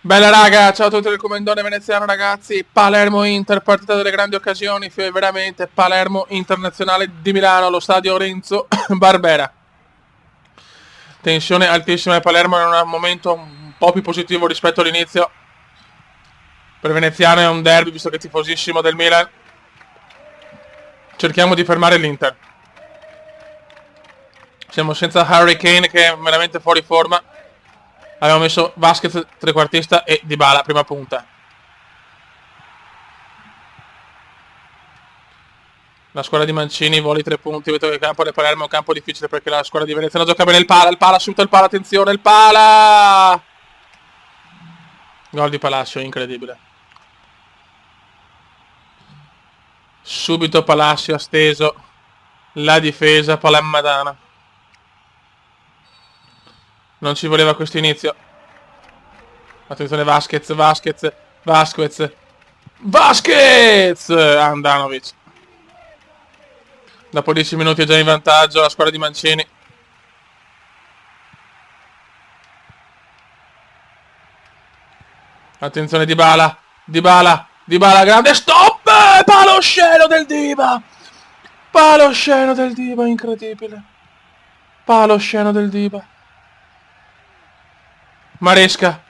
Bella raga, ciao a tutti del comandone veneziano ragazzi, Palermo-Inter, partita delle grandi occasioni, veramente Palermo Internazionale di Milano, allo stadio Renzo Barbera. Tensione altissima e Palermo in un momento un po' più positivo rispetto all'inizio. Per Veneziano è un derby, visto che è tifosissimo del Milan. Cerchiamo di fermare l'Inter. Siamo senza Harry Kane che è veramente fuori forma. Abbiamo messo Vasquez trequartista e Dybala prima punta. La squadra di Mancini voli 3 punti. Vedo che il campo del Palermo è un campo difficile perché la squadra di Venezia non gioca bene. Il pala, asciutta il pala, attenzione, il pala! Gol di Palacio, incredibile. Subito Palacio ha steso la difesa palermitana. Non ci voleva questo inizio. Attenzione Vasquez! Andanovic. Dopo 10 minuti è già in vantaggio la squadra di Mancini. Attenzione Dybala, grande stop! Palo sceno del Diva! Palo sceno del Diva, incredibile. Palo sceno del Diva. Maresca.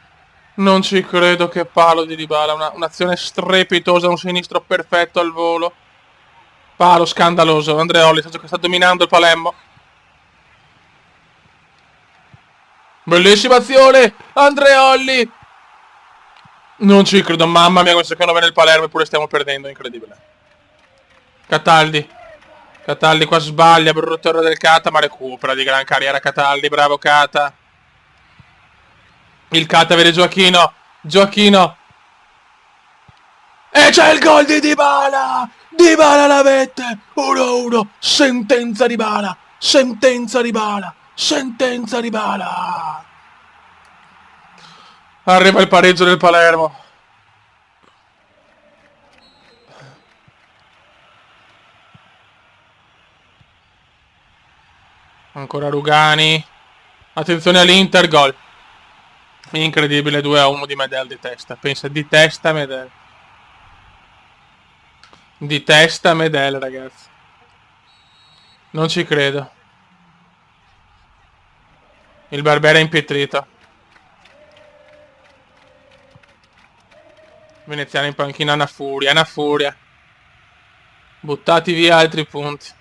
Non ci credo, che palo di Dybala, un'azione strepitosa, un sinistro perfetto al volo. Palo scandaloso, Andreoli che sta dominando il Palermo. Bellissima azione, Andreoli. Non ci credo, mamma mia, come secondo me nel Palermo eppure stiamo perdendo, incredibile. Cataldi qua sbaglia, brutto errore del Cata, ma recupera di gran carriera Cataldi, bravo Cata. Il Cata vede Gioacchino. E c'è il gol di Dybala! Dybala la mette! 1-1, sentenza Dybala! Arriva il pareggio del Palermo. Ancora Rugani. Attenzione all'Inter, gol. Incredibile, 2-1 di Medel di testa. Pensa, di testa Medel. Di testa Medel, ragazzi. Non ci credo. Il Barbera è impietrito. Veneziano in panchina, una furia. Buttati via altri punti.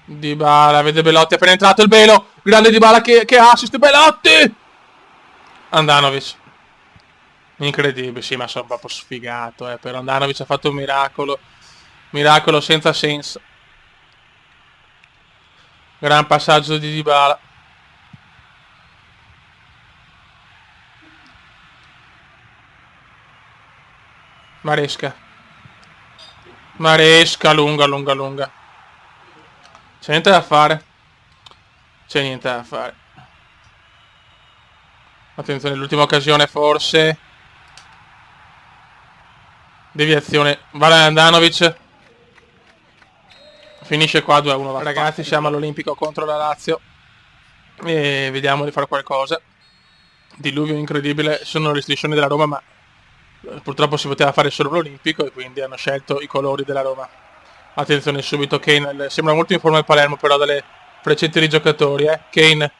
Dybala, vede Belotti, appena entrato il Belo. Grande Dybala che assist, Belotti! Andanovic. Incredibile, sì, ma sono proprio sfigato, però Andanovic ha fatto un miracolo. Miracolo senza senso. Gran passaggio di Dybala. Maresca, lunga. C'è niente da fare. Attenzione, l'ultima occasione forse. Deviazione. Vale Andanovic. Finisce qua 2-1. Ragazzi, siamo all'Olimpico contro la Lazio. E vediamo di fare qualcosa. Diluvio incredibile. Sono le striscioni della Roma, ma purtroppo si poteva fare solo l'Olimpico e quindi hanno scelto i colori della Roma. Attenzione subito Kane. Sembra molto in forma il Palermo, però dalle freccette di giocatori, Kane.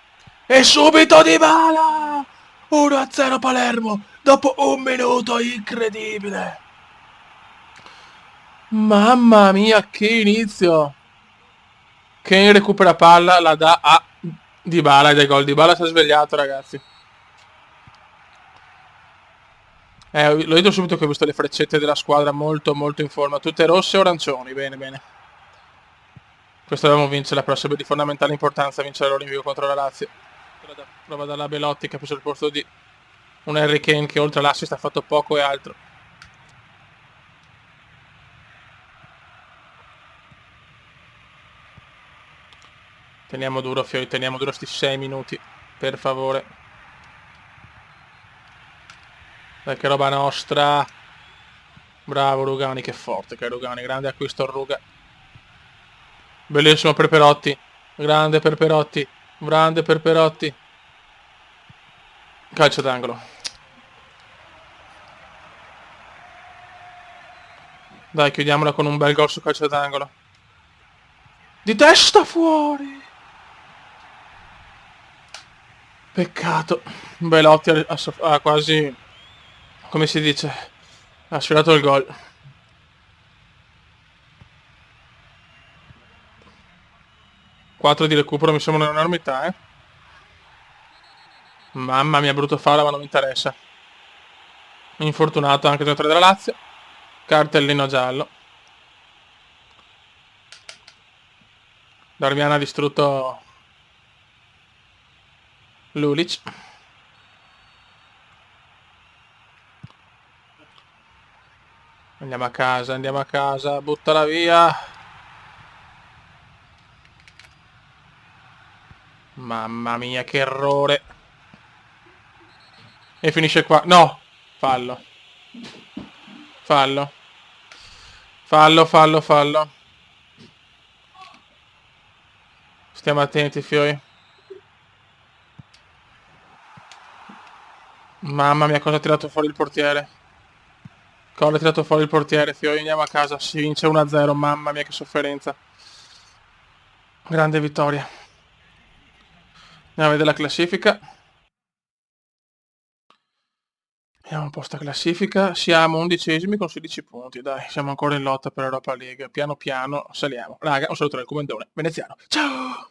E subito Dybala! 1-0 Palermo. Dopo un minuto, incredibile. Mamma mia, che inizio. Kane recupera palla, la dà a Dybala ed è gol. Dybala si è svegliato, ragazzi. L'ho detto subito che ho visto le freccette della squadra molto in forma. Tutte rosse o arancioni. Bene. Questo dobbiamo vincere la prossima, di fondamentale importanza vincere l'Olimpico contro la Lazio. Prova dalla Belotti che ha preso il posto di un Harry Kane che oltre all'assist ha fatto poco e altro. Teniamo duro Fiori, sti 6 minuti, per favore. Dai, che roba nostra. Bravo Rugani, che forte che è Rugani, grande acquisto Ruga. Bellissimo per Perotti. Grande per Perotti. Grande per Perotti. Calcio d'angolo. Dai, chiudiamola con un bel gol su calcio d'angolo. Di testa fuori. Peccato. Belotti ha quasi, come si dice, ha sfiorato il gol. Quattro di recupero mi sembra un'enormità, eh. Mamma mia, brutto fallo, ma non mi interessa. Infortunato anche il giocatore della Lazio. Cartellino giallo. Darmian ha distrutto Lulic. Andiamo a casa, buttala via. Mamma mia, che errore. E finisce qua. No, fallo. Fallo. Fallo. Stiamo attenti, fioi. Mamma mia, cosa ha tirato fuori il portiere. Cosa ha tirato fuori il portiere, fioi. Andiamo a casa, si vince 1-0. Mamma mia, che sofferenza. Grande vittoria. Andiamo a vedere la classifica. Vediamo un po' sta classifica. Siamo 11esimi con 16 punti. Dai, siamo ancora in lotta per Europa League. Piano piano saliamo. Raga, un saluto dal comandone veneziano. Ciao!